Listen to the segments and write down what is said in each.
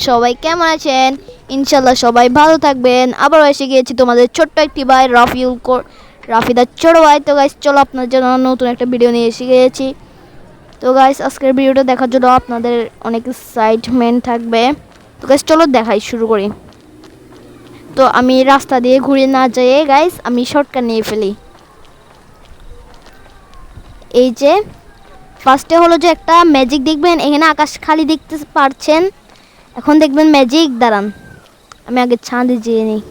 সবাই কেমন আছেন? ইনশাল্লাহ সবাই ভালো থাকবেন। আবার এসে গিয়েছি তোমাদের ছোট্ট একটি ভাই রাফিদার ছোট ভাই। তো গাইস চলো আপনাদের জন্য নতুন একটা ভিডিও নিয়ে এসে গিয়েছি। তো গাইস আজকের ভিডিওটা দেখার জন্য আপনাদের অনেক এক্সাইটমেন্ট থাকবে। তো গাইস চলো দেখাই শুরু করি। তো আমি রাস্তা দিয়ে ঘুরে না যেয়ে গাইস আমি শর্টকাট নিয়ে ফেলি। এই যে ফার্স্টে হলো যে একটা ম্যাজিক দেখবেন, এখানে আকাশ খালি দেখতে পারছেন। এখন দেখবেন ম্যাজিক, দাঁড়ান আমি আগে ছাদে যেয়ে নিই।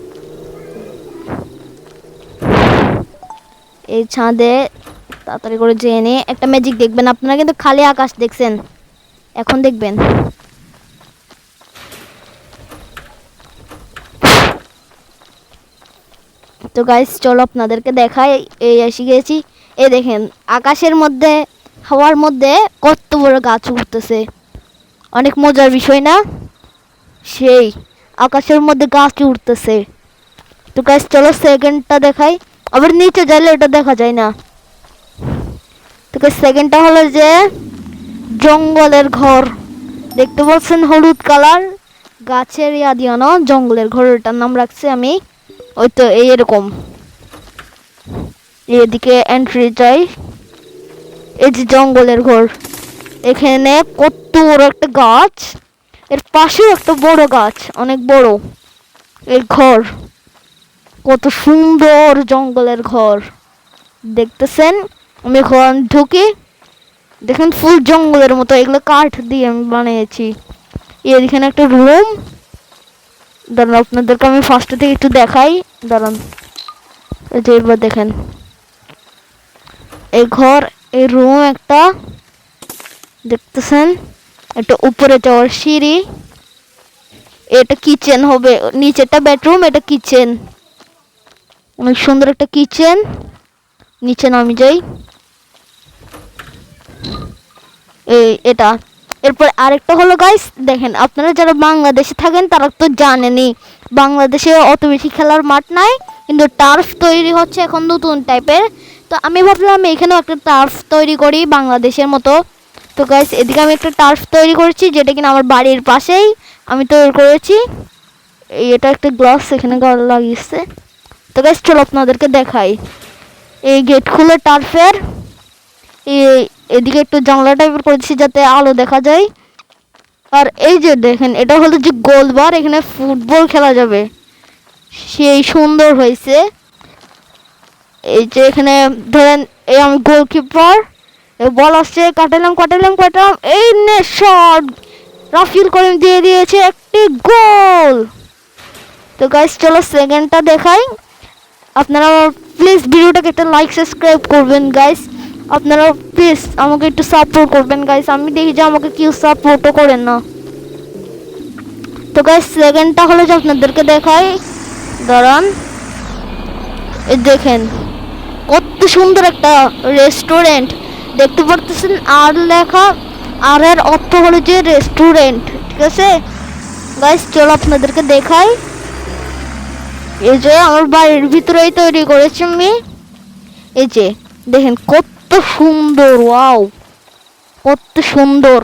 এই ছাদে তাড়াতাড়ি করে যেয়ে নিই, একটা ম্যাজিক দেখবেন আপনারা, কিন্তু খালি আকাশ দেখছেন, এখন দেখবেন। তো গাইস চলো আপনাদেরকে দেখাই। এই এসে গেছি, এই দেখেন আকাশের মধ্যে হাওয়ার মধ্যে কত বড় গাছ উঠতেছে, অনেক মজার বিষয় না? সেই আকাশের মধ্যে গাছ উঠতেছে। তো গাইস চলো সেকেন্ডটা দেখাই। আবার নিচে যাইলে এটা দেখা যায় না। তো গাইস সেকেন্ডটা হলো যে জঙ্গলের ঘর, দেখতে পাচ্ছেন হলুদ কালার গাছের ইয়া দিয়ানো জঙ্গলের ঘর, এটার নাম রাখছি আমি। ওই তো এইরকম এদিকে এন্ট্রি চাই। এই যে জঙ্গলের ঘর, এখানে কত বড় একটা গাছ, এর পাশেও একটা বড় গাছ, অনেক বড়। এই ঘর কত সুন্দর, জঙ্গলের ঘর দেখতেছেন। আমি এখন ঢুকি, দেখেন ফুল জঙ্গলের মতো, এগুলো কাঠ দিয়ে আমি বানিয়েছি। এখানে একটা রুম, দাঁড়ান আপনাদেরকে আমি ফার্স্ট থেকে একটু দেখাই, দাঁড়ান। এই যে এবার দেখেন এই ঘর, এই রুম একটা দেখতেছেন, একটা উপরে যাওয়ার সিঁড়ি, এটা কিচেন হবে, নিচেটা বেডরুম, এটা কিচেন, অনেক সুন্দর একটা কিচেন। নিচে নামি যাই, এই এটা। এরপর আরেকটা হলো গাইস, দেখেন আপনারা যারা বাংলাদেশে থাকেন তারা তো জানেনই বাংলাদেশে অত বেশি খেলার মাঠ নাই, কিন্তু টার্ফ তৈরি হচ্ছে এখন নতুন টাইপের। তো আমি ভাবলাম এখানেও একটা টার্ফ তৈরি করি বাংলাদেশের মতো। তো গাইস এদিকে আমি একটা টার্ফ তৈরি করেছি, যেটা কিনা আমার বাড়ির পাশেই আমি তৈরি করেছি। এটা একটা গ্লাস এখানে লাগিয়েছে। তো গাইস চলো আপনাদেরকে দেখাই। এই গেট খুলে টার্ফের এদিকে একটু জানলা টাইপের করেছি যাতে আলো দেখা যায়। আর এই যে দেখেন এটা হলো যে গোলবার, এখানে ফুটবল খেলা যাবে, সেই সুন্দর হয়েছে। এই যে এখানে ধরেন এই আমি গোলকিপার, বল আসছে, কাটালাম, এই নে শট, রাফিল করিম দিয়ে দিয়েছে একটি গোল। তো গাইস চলো সেকেন্ডটা দেখাই। আপনারা প্লিজ ভিডিওটাকে একটা লাইক সাবস্ক্রাইব করবেন গাইস, আপনারা প্লিজ আমাকে একটু সাপোর্ট করবেন গাইস, আমি দেখি যে আমাকে কেউ সাপোর্টও করেন না। তো গাইস সেকেন্ডটা হলো যে আপনাদেরকে দেখাই, দাঁড়ান। এই দেখেন কত সুন্দর একটা রেস্টুরেন্ট দেখতে পারতেছেন, আর লেখা, আর এর অর্থ হলো যে রেস্টুরেন্ট, ঠিক আছে গাইস চলো আপনাদেরকে দেখাই। এই যে আমার বাড়ির ভিতরেই তৈরি করেছি আমি। এই যে দেখেন কত সুন্দর, ওয়াও কত সুন্দর,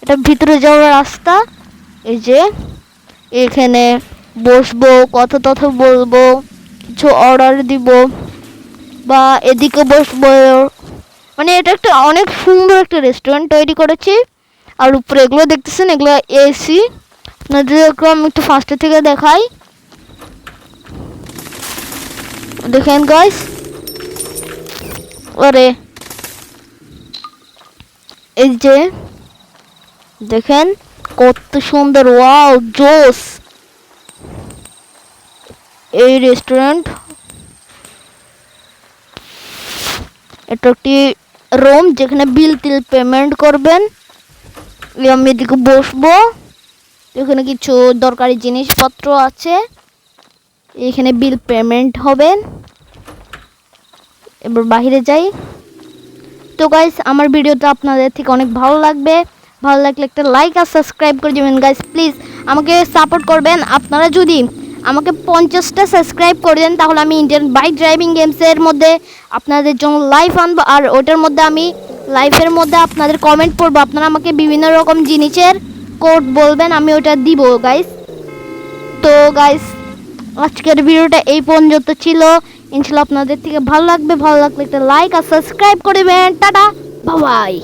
এটা ভিতরে যাওয়ার রাস্তা। এই যে এখানে বসবো, কথা টথা বলবো, কিছু অর্ডার দিব, বা এদিকে বসবো, মানে এটা একটা অনেক সুন্দর একটা রেস্টুরেন্ট তৈরি করেছি। আর উপরে এগুলো দেখতেছেন, এগুলো এসি। আপনাদেরকে আমি একটু ফার্স্টে থেকে দেখাই, দেখেন গাইস। ওরে এই যে দেখেন কত সুন্দর, ওয়াও জোস এই রেস্টুরেন্ট। এটা একটি রুম যেখানে বিল টিল পেমেন্ট করবেন। আমি এদিকে বসবো, এখানে কিছু দরকারি জিনিসপত্র আছে, এখানে বিল পেমেন্ট হবে। এবার বাইরে যাই। তো গাইস আমার ভিডিওটা আপনাদের থেকে অনেক ভালো লাগবে, ভালো লাগলে একটা লাইক আর সাবস্ক্রাইব করে দেবেন গাইস, প্লিজ আমাকে সাপোর্ট করবেন। আপনারা যদি আমাকে 50টা সাবস্ক্রাইব করে দেন তাহলে আমি ইন্ডিয়ান বাইক ড্রাইভিং গেমসের মধ্যে আপনাদের জন্য লাইভ আনবো, আর ওটার মধ্যে আমি লাইভের মধ্যে আপনাদের কমেন্ট পড়বো। আপনারা আমাকে বিভিন্ন রকম জিনিসের কোড বলবেন, আমি ওটা দিব গাইস। তো গাইস আজকের ভিডিওটা এই পর্যন্ত ছিল। ইনশাআল্লাহ আপনাদের থেকে ভালো লাগবে, ভালো লাগলে একটা লাইক আর সাবস্ক্রাইব করবেন। Tata, bye bye.